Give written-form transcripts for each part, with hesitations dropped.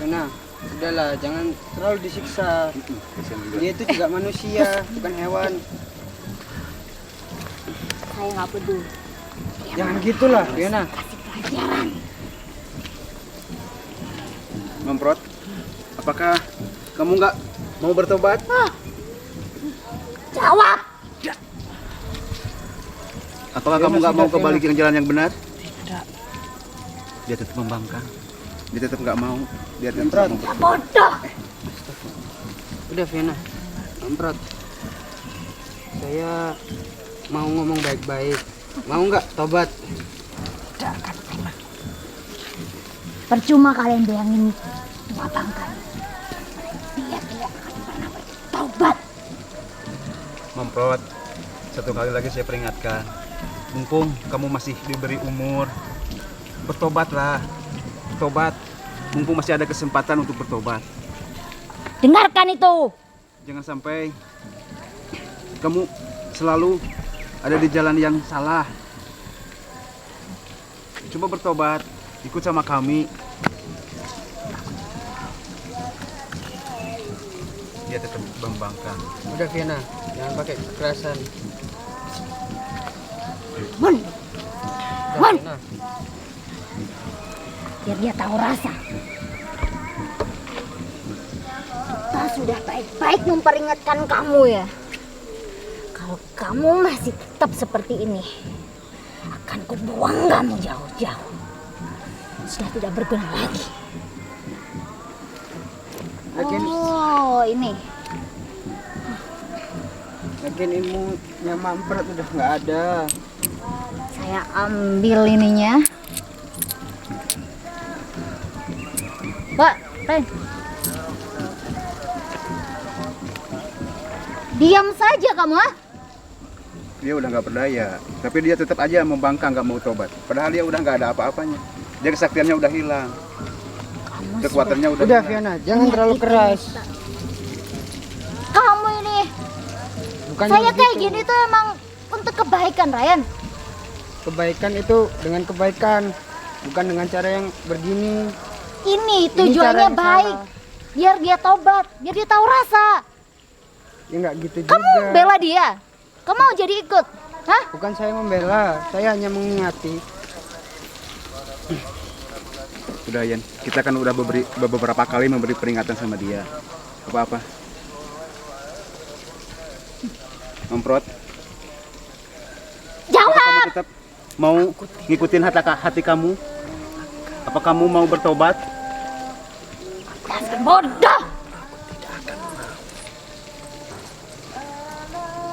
Fiona, udahlah, jangan terlalu disiksa. Dia itu juga manusia, bukan hewan. Saya nggak peduli. Jangan gitulah, Fiona. Kasih pelajaran. Memprot, apakah kamu nggak mau bertobat? Jawab. Apakah kamu nggak mau kembali ke jalan yang benar? Tidak. Dia tetap membangkang. Dia tetap nggak mau. Dia tetap mau. Bodoh. Udah Fiona, Memprot. Saya mau ngomong baik-baik. Mau nggak tobat? Tidak akan pernah. Percuma kalian bilangin mengabangkan. Dia tidak akan pernah bertobat. Memprot, satu kali lagi saya peringatkan. Mumpung kamu masih diberi umur, bertobatlah. Tobat. Mumpung masih ada kesempatan untuk bertobat. Dengarkan itu. Jangan sampai kamu selalu ada di jalan yang salah. Coba bertobat, ikut sama kami. Dia tetap membangkang. Udah Fiona, jangan pakai kekerasan. Mun, Udah, Mun. Fiona. biar dia tahu rasa. Kita sudah baik-baik memperingatkan kamu ya. Kalau kamu masih tetap seperti ini, akan kubuang kamu jauh-jauh. Sudah tidak berguna lagi. Lagian, Oh, ini. lagian ilmunya Memprot udah nggak ada. Saya ambil ininya. Pak, Ren. Diam saja kamu, ah. Dia udah nggak berdaya, tapi dia tetap aja membangkang, nggak mau tobat. Padahal dia udah nggak ada apa-apanya. Dia kesaktiannya udah hilang, kekuatannya udah Udah hilang. Fiona, jangan terlalu keras. Kamu ini, Bukannya saya kayak begitu. gini tuh emang untuk kebaikan, Ryan. Kebaikan itu dengan kebaikan, bukan dengan cara yang begini. Ini cara tujuannya yang baik. salah. Biar dia tobat, biar dia tahu rasa. Ya nggak gitu Kamu juga. bela dia. Kamu mau jadi ikut? Hah? Bukan saya membela, saya hanya mengingati. Udah Yan, kita kan udah beberapa kali memberi peringatan sama dia. Apa-apa? Memprot, apakah Jawab. kamu tetap mau ngikutin hati kamu? Apa kamu mau bertobat? Dasar bodoh.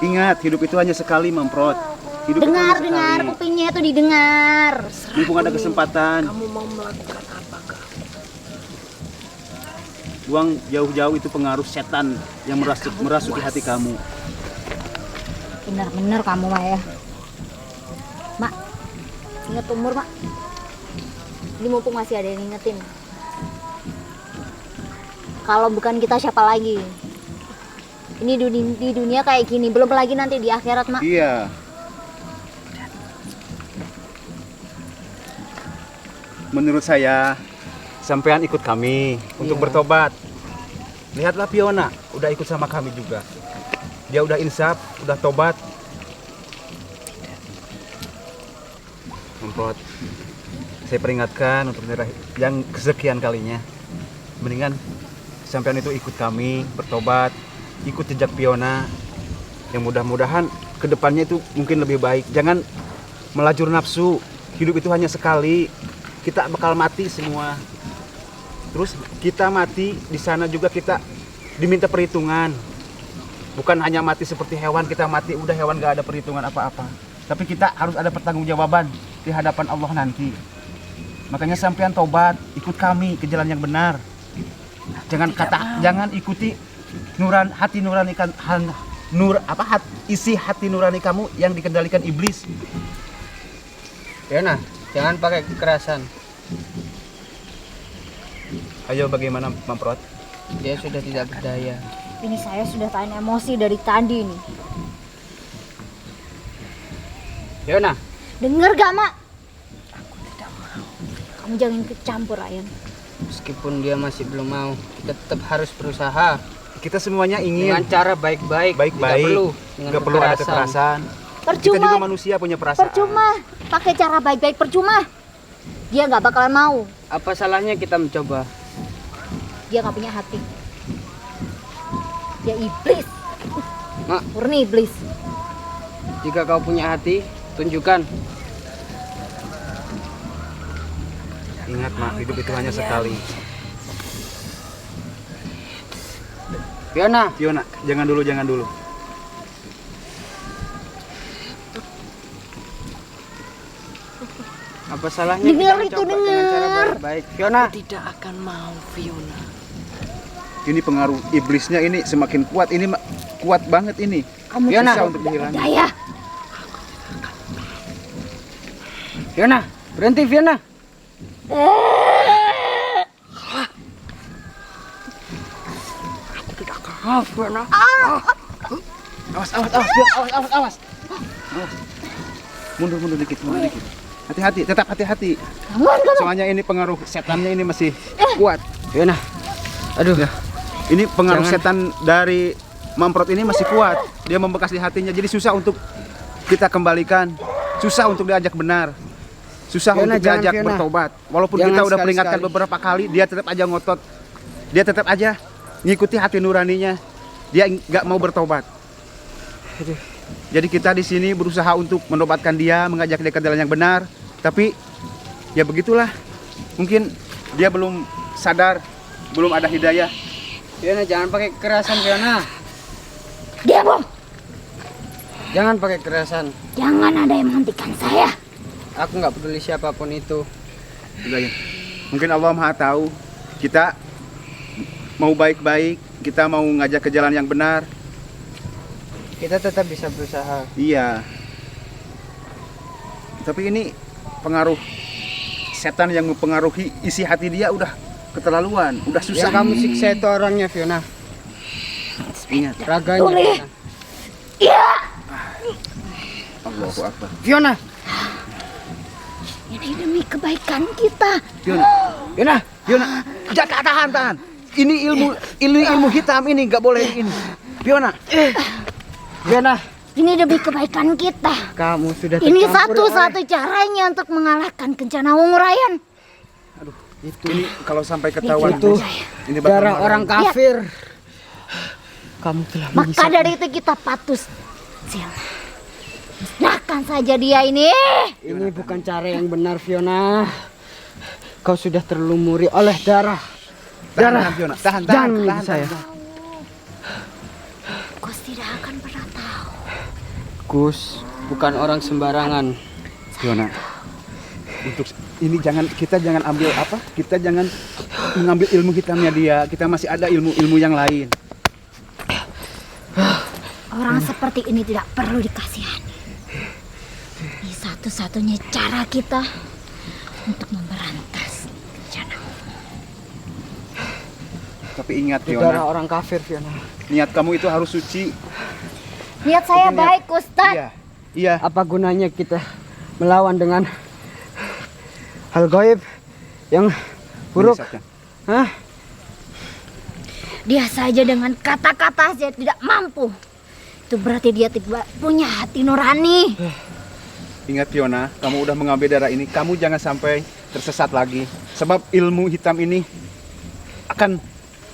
Ingat, hidup itu hanya sekali, Memprot. Hidup itu hanya Dengar, sekali. kupingnya itu didengar. Mumpung ada kesempatan. Buang jauh-jauh itu pengaruh setan yang merasuki hati kamu. Bener-bener kamu mah ya. Mak, ingat umur mak. Ini mumpung masih ada yang ngingetin. Kalau bukan kita siapa lagi? Ini di dunia kayak gini, belum lagi nanti di akhirat mak. Iya. Menurut saya, sampean ikut kami untuk Iya. bertobat. Lihatlah Fiona, udah ikut sama kami juga. Dia udah insaf, udah tobat. Memprot, saya peringatkan untuk yang kesekian kalinya. Mendingan sampean itu ikut kami bertobat, ikut jejak Fiona. Yang mudah-mudahan kedepannya itu mungkin lebih baik. Jangan melajur nafsu. Hidup itu hanya sekali. Kita bakal mati semua. Terus kita mati di sana juga kita diminta perhitungan. Bukan hanya mati seperti hewan, kita mati udah hewan gak ada perhitungan apa-apa. Tapi kita harus ada pertanggungjawaban di hadapan Allah nanti. Makanya sampean tobat, ikut kami ke jalan yang benar. Jangan ikuti hati nurani isi hati nurani kamu yang dikendalikan iblis. Fiona, jangan pakai kekerasan. Ayo bagaimana Memprot? Dia sudah tidak berdaya. Ini saya sudah tahan emosi dari tadi nih. Fiona, Dengar gak mak? Kamu jangan ikut campur Ryan. Meskipun dia masih belum mau, kita tetap harus berusaha Kita semuanya dengan ingin cara baik-baik. baik-baik, Tidak nggak perlu ada kekerasan. Kita juga Percuma, manusia punya perasaan. percuma. Pakai cara baik-baik percuma. Dia nggak bakalan mau. Apa salahnya kita mencoba? Dia nggak punya hati. Dia iblis. Mak, Murni iblis. jika kau punya hati, tunjukkan. Ingat Mak, hidup itu hanya sekali. Fiona, Fiona, jangan dulu, jangan dulu. apa salahnya Dengar kita itu, mencoba dengan cara dengar. baik-baik? Fiona, Tidak akan mau, Fiona. Ini pengaruh iblisnya ini semakin kuat. Ini kuat banget ini. Kamu Fiona. Susah untuk dihilangin. daya. Fiona, berhenti Fiona. Awas, awas, awas, Fiona. Awas, awas, awas. Awas. Mundur, mundur dikit, mundur dikit. Hati-hati, tetap hati-hati. Soalnya ini pengaruh setannya ini masih kuat. Fiona, aduh, Ya. Ini pengaruh Jangan. setan dari Mamprot ini masih kuat. Dia membekas di hatinya. Jadi susah untuk kita kembalikan. Susah untuk diajak benar. Susah Fiona, untuk jangan, diajak Fiona. bertobat. Walaupun Jangan kita udah sekali-sekali. peringatkan beberapa kali, dia tetap aja ngotot. Dia tetap aja ngikuti hati nuraninya. Dia nggak mau bertobat. Jadi kita di sini berusaha untuk menobatkan dia, mengajak dia ke jalan yang benar. Tapi ya begitulah. Mungkin dia belum sadar, belum ada hidayah. Fiona jangan pakai kekerasan Fiona. Dia bom. Jangan pakai kekerasan. Jangan ada yang menghentikan saya. Aku nggak peduli siapapun itu. Udah ya. Mungkin Allah Maha tahu kita mau baik-baik, kita mau ngajak ke jalan yang benar. Kita tetap bisa berusaha. Iya. Tapi ini pengaruh setan yang mempengaruhi isi hati dia udah keterlaluan, udah susah. Yang kamu siksa itu orangnya Fiona. Ingat, Raganya Boleh. Fiona. Iya. Allahu Akbar. Fiona, Ini demi kebaikan kita. Fiona, Fiona, Fiona, jangan tahan. Ini ilmu hitam ini nggak boleh ini. Fiona, Fiona. Ini demi kebaikan kita. Kamu sudah Ini tercampur satu-satu caranya untuk mengalahkan kencana Wungurayan. ini kalau sampai ketahuan Itu ini bakal darah marah. orang kafir. Kamu telah Maka menyesat. dari itu kita patus. Musnahkan saja dia ini. Ini bukan cara yang benar Fiona. Kau sudah terlumuri oleh darah. Tahan, Fiona, tahan. Jangan menyentuh saya. Kau tidak akan pernah tahu. Gus, bukan orang sembarangan. Fiona, untuk ini kita jangan ambil apa? Kita jangan mengambil ilmu hitamnya dia. Kita masih ada ilmu-ilmu yang lain. Orang seperti ini tidak perlu dikasihani. Ini satu-satunya cara kita untuk memberantas bencana. Tapi ingat Itu darah Fiona, orang kafir Fiona. niat kamu itu harus suci. Niat saya Niat. baik, Ustaz. Iya. Iya. Apa gunanya kita melawan dengan hal gaib yang buruk? Menyesatkan. Hah? Dia saja dengan kata-kata saja tidak mampu. Itu berarti dia tidak punya hati nurani. Ingat Fiona, kamu udah mengambil darah ini, kamu jangan sampai tersesat lagi. Sebab ilmu hitam ini akan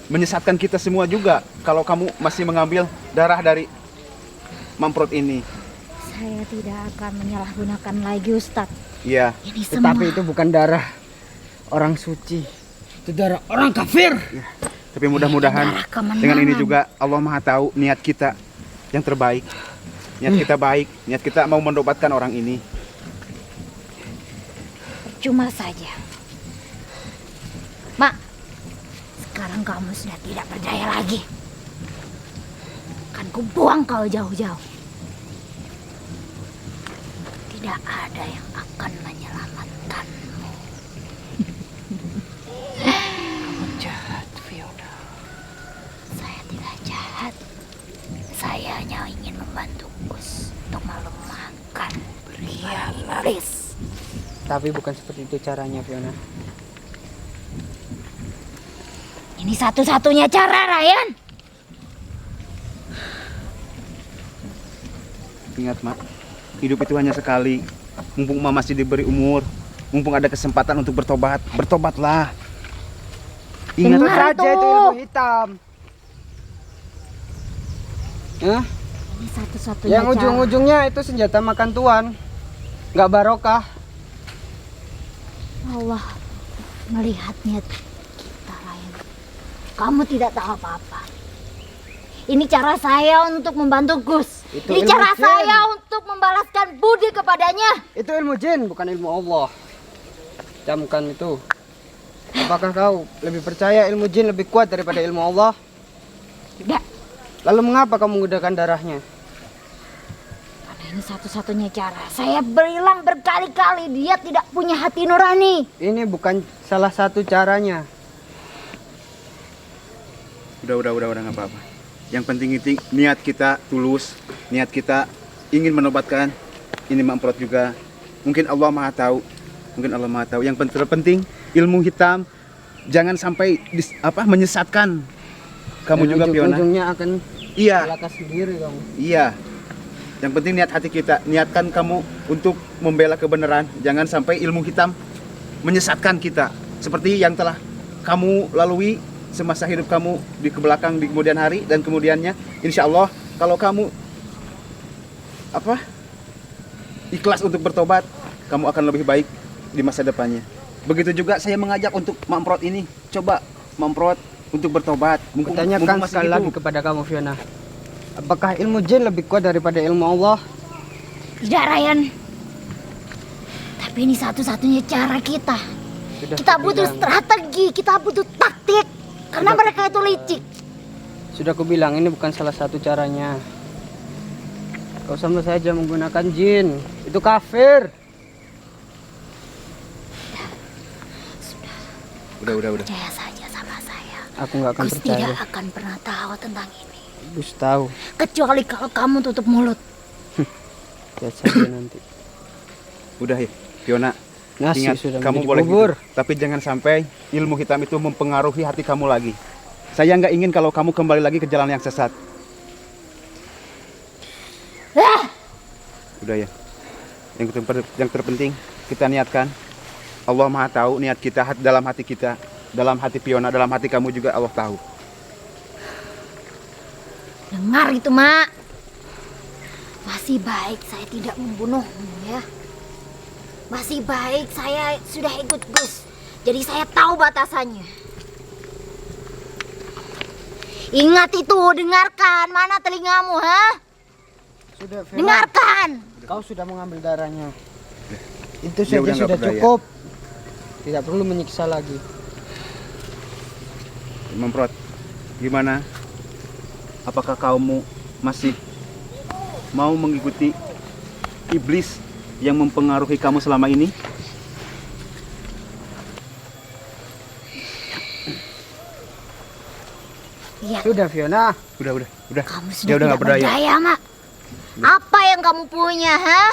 menyesatkan kita semua juga kalau kamu masih mengambil darah dari Mamprot ini. Saya tidak akan menyalahgunakan lagi, Ustadz. Iya. Ini semua Tetapi itu bukan darah orang suci. Itu darah orang kafir. Tapi mudah-mudahan darah kemenangan. dengan ini juga Allah Maha tahu niat kita yang terbaik. Niat kita baik, niat kita mau mendobatkan orang ini. Cuma saja. Mak, sekarang kamu sudah tidak berdaya lagi. Akan kubuang kau jauh-jauh. Tidak ada yang akan menyelamatkanmu. Kamu jahat, Fiona. Saya tidak jahat. Saya hanya ingin membantu Gus untuk melemahkan iblis. Tapi bukan seperti itu caranya Fiona. Ini satu-satunya cara, Ryan. Ingat, Mak. Hidup itu hanya sekali. Mumpung Mak masih diberi umur, mumpung ada kesempatan untuk bertobat, bertobatlah. Ingat Dengar saja itu tuh. ilmu hitam. Hah? Ini satu-satunya Yang cara. ujung-ujungnya itu senjata makan tuan. Nggak barokah. Allah melihat niat kita, Ryan. Kamu tidak tahu apa-apa. Ini cara saya untuk membantu Gus. Itu Ini ilmu cara jin. saya untuk membalaskan budi kepadanya. Itu ilmu jin, bukan ilmu Allah. Camkan itu. Apakah kau lebih percaya ilmu jin lebih kuat daripada ilmu Allah? Tidak, Lalu mengapa kau menggunakan darahnya? karena ini satu-satunya cara. Saya bilang berkali-kali dia tidak punya hati nurani. Ini bukan salah satu caranya. Udah nggak apa-apa. Yang penting itu niat kita tulus, niat kita ingin menobatkan. Ini Mamprot juga. Mungkin Allah Maha tahu. Yang terpenting ilmu hitam jangan sampai menyesatkan kamu Dan juga, Fiona. ujung-ujungnya akan Iya, celaka sendiri kamu. iya. Yang penting niat hati kita, niatkan kamu untuk membela kebenaran. Jangan sampai ilmu hitam menyesatkan kita. Seperti yang telah kamu lalui semasa hidup kamu di kebelakang di kemudian hari dan kemudiannya. Insya Allah kalau kamu ikhlas untuk bertobat, kamu akan lebih baik di masa depannya. Begitu juga saya mengajak untuk Mamprot ini, coba Mamprot untuk bertobat. Kutanyakan masih sekali hidup. lagi kepada kamu, Fiona. Apakah ilmu jin lebih kuat daripada ilmu Allah? Tidak, Ryan. Tapi ini satu-satunya cara kita. Sudah Kita butuh kubilang. strategi, kita butuh taktik. Karena mereka itu licik. Sudah kubilang ini bukan salah satu caranya. Kau sama saja menggunakan jin. Itu kafir. Udah. Percaya saja sama saya. Aku nggak akan Gus percaya. tidak akan pernah tahu tentang ini. Gus tahu. Kecuali kalau kamu tutup mulut. Lihat saja nanti. Udah ya, Fiona. Nasi Ingat, sudah kamu menjadi boleh bubur. hidup, tapi jangan sampai ilmu hitam itu mempengaruhi hati kamu lagi. Saya nggak ingin kalau kamu kembali lagi ke jalan yang sesat. Ah! Udah ya. Yang terpenting kita niatkan. Allah Maha tahu niat kita dalam hati kita, dalam hati Fiona, dalam hati kamu juga Allah tahu. Dengar itu, Mak. Masih baik saya tidak membunuhmu ya. Masih baik saya sudah ikut Gus. Jadi saya tahu batasannya. Ingat itu, dengarkan. Mana telingamu, ha? Sudah, Fiona. Dengarkan. Kau sudah mengambil darahnya. Itu Dia saja udah nggak sudah berdaya. cukup. Tidak perlu menyiksa lagi. Memprot, gimana? Apakah kamu masih mau mengikuti iblis yang mempengaruhi kamu selama ini? Iya, Sudah, Fiona. Udah. kamu Dia sudah udah tidak nggak berdaya. berdaya, Mak. Apa yang kamu punya, ha?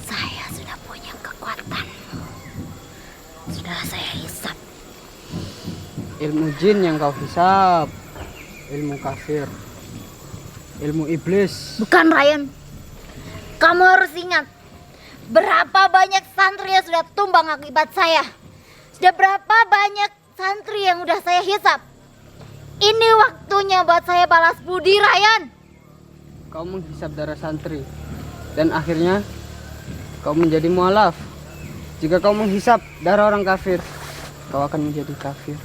Saya sudah punya kekuatan. Sudah saya hisap. Ilmu jin yang kau hisap. Ilmu kafir. Ilmu iblis. Bukan, Ryan. Kamu harus ingat berapa banyak santri yang sudah tumbang akibat saya. Sudah berapa banyak santri yang sudah saya hisap. Ini waktunya buat saya balas budi, Ryan. Kau menghisap darah santri. Dan akhirnya kau menjadi mualaf. Jika kau menghisap darah orang kafir, kau akan menjadi kafir.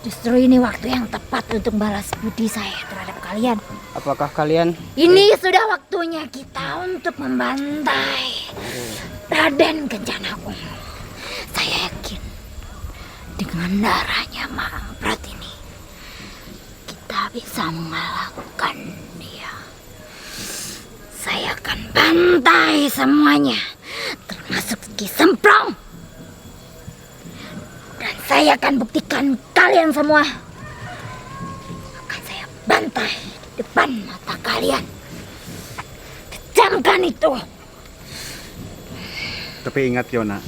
Justru ini waktu yang tepat untuk balas budi saya terhadap kalian. Apakah kalian Ini sudah waktunya kita untuk membantai Raden Kencana Ungu. Saya yakin dengan darahnya Mamprot ini kita bisa mengalahkan dia. Saya akan bantai semuanya, termasuk Ki Semprong. Dan saya akan buktikan kalian semua. Akan saya bantai di depan mata kalian. Kejamkan itu. Tapi ingat Fiona,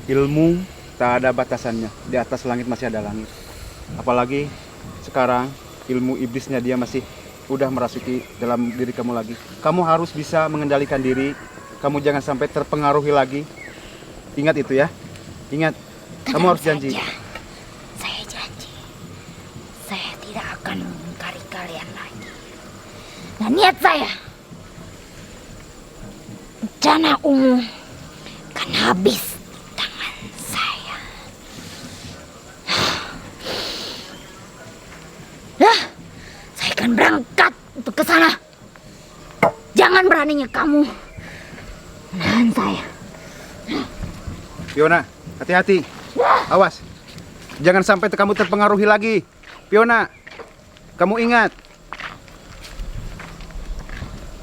ilmu Tak ada batasannya. Di atas langit masih ada langit. Apalagi sekarang ilmu iblisnya dia masih udah merasuki dalam diri kamu lagi. Kamu harus bisa mengendalikan diri. Kamu jangan sampai terpengaruhi lagi. Ingat itu ya. Ingat. Kamu harus janji. Saja. Saya janji. Saya tidak akan mengingkari kalian lagi. Dan niat saya, rencana umum akan habis di tangan saya. Saya akan berangkat untuk ke sana. Jangan beraninya kamu menahan saya. Fiona, hati-hati. Awas. Jangan sampai kamu terpengaruhi lagi. Fiona, kamu ingat.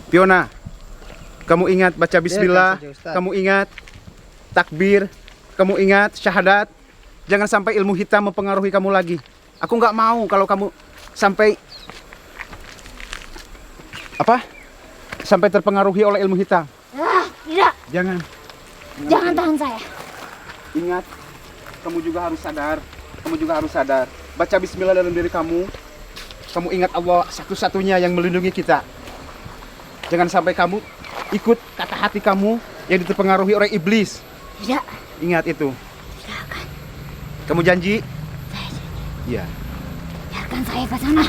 Fiona, kamu ingat baca bismillah. saja, Ustaz. Kamu ingat takbir. Kamu ingat syahadat. Jangan sampai ilmu hitam mempengaruhi kamu lagi. Aku nggak mau kalau kamu sampai sampai terpengaruhi oleh ilmu hitam. Tidak, Jangan. jangan tahan saya. Ingat, kamu juga harus sadar. Kamu juga harus sadar. Baca bismillah dalam diri kamu. Kamu ingat Allah satu-satunya yang melindungi kita. Jangan sampai kamu ikut kata hati kamu yang terpengaruhi oleh iblis. Tidak, Ingat itu. tidak akan. Kamu janji? Saya janji. Iya. Biarkan saya ke sana.